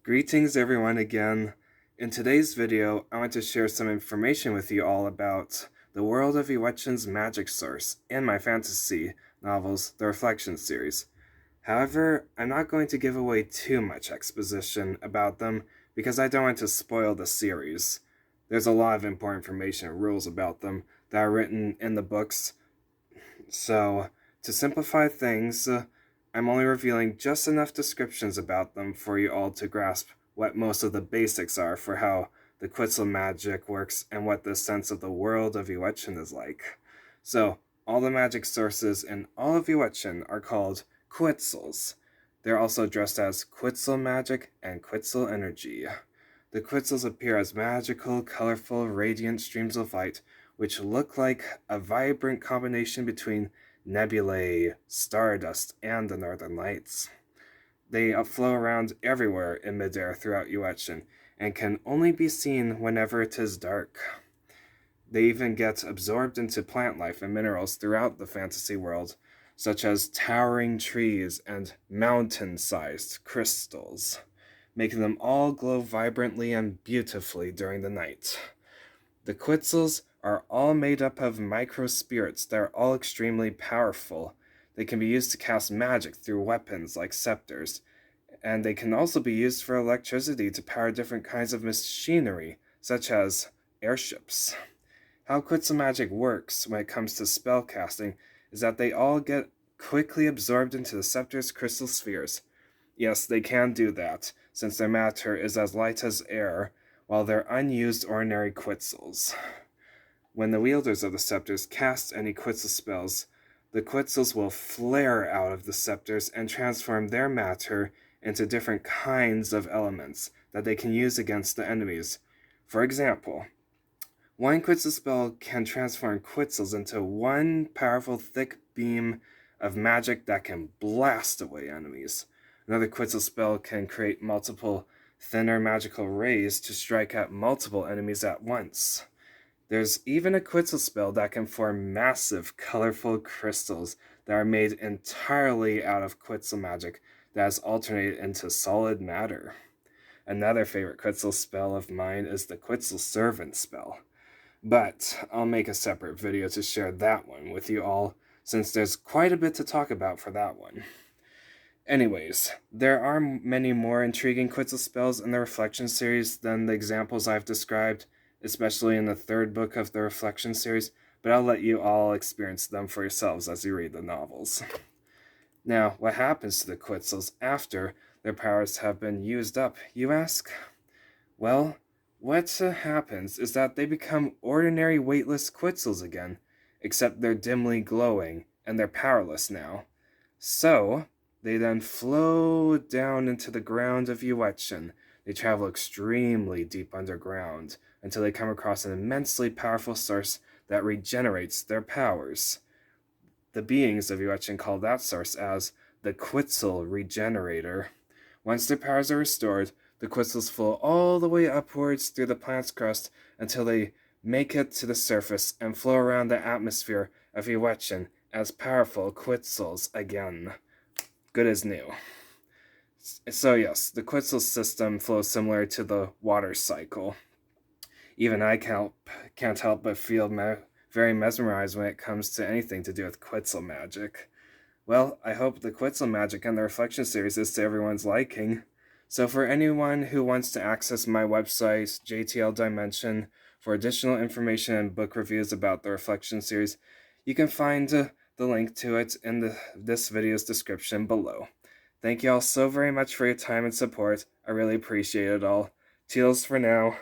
Greetings everyone again. In today's video, I want to share some information with you all about the world of Yuetsion's magic source in my fantasy novels, the Reflection series. However, I'm not going to give away too much exposition about them because I don't want to spoil the series. There's a lot of important information and rules about them that are written in the books. So, to simplify things, I'm only revealing just enough descriptions about them for you all to grasp what most of the basics are for how the Qwitsul magic works and what the sense of the world of Yuetsion is like. So, all the magic sources in all of Yuetsion are called Qwitsuls. They're also addressed as Qwitsul magic and Qwitsul energy. The Qwitsuls appear as magical, colorful, radiant streams of light, which look like a vibrant combination between nebulae, stardust, and the northern lights. They flow around everywhere in midair throughout Yuetsion, and can only be seen whenever it is dark. They even get absorbed into plant life and minerals throughout the fantasy world, such as towering trees and mountain-sized crystals, making them all glow vibrantly and beautifully during the night. The Qwitsuls are all made up of micro-spirits that are all extremely powerful. They can be used to cast magic through weapons like scepters, and they can also be used for electricity to power different kinds of machinery, such as airships. How Qwitsul magic works when it comes to spell casting is that they all get quickly absorbed into the scepter's crystal spheres. Yes, they can do that, since their matter is as light as air, while they're unused ordinary Qwitsuls. When the wielders of the scepters cast any Qwitsul spells, the Qwitsuls will flare out of the scepters and transform their matter into different kinds of elements that they can use against the enemies. For example, one Qwitsul spell can transform Qwitsuls into one powerful thick beam of magic that can blast away enemies. Another Qwitsul spell can create multiple thinner magical rays to strike at multiple enemies at once. There's even a Qwitsul spell that can form massive, colorful crystals that are made entirely out of Qwitsul magic that is alternated into solid matter. Another favorite Qwitsul spell of mine is the Qwitsul Servant spell, but I'll make a separate video to share that one with you all, since there's quite a bit to talk about for that one. Anyways, there are many more intriguing Qwitsul spells in the Reflection series than the examples I've described, especially in the third book of the Reflection series, but I'll let you all experience them for yourselves as you read the novels. Now, what happens to the Qwitsuls after their powers have been used up, you ask? Well, what happens is that they become ordinary weightless Qwitsuls again, except they're dimly glowing, and they're powerless now. So, they then flow down into the ground of Yuetsion. They travel extremely deep underground until they come across an immensely powerful source that regenerates their powers. The beings of Yuetsion call that source as the Qwitsul Regenerator. Once their powers are restored, the Qwitsuls flow all the way upwards through the planet's crust until they make it to the surface and flow around the atmosphere of Yuetsion as powerful Qwitsuls again. Good as new. So yes, the Qwitsul system flows similar to the water cycle. Even I can't help but feel very mesmerized when it comes to anything to do with Qwitsul magic. Well, I hope the Qwitsul magic and the Reflection series is to everyone's liking. So for anyone who wants to access my website, JTL Dimension, for additional information and book reviews about the Reflection series, you can find the link to it in this video's description below. Thank you all so very much for your time and support. I really appreciate it all. Teals for now.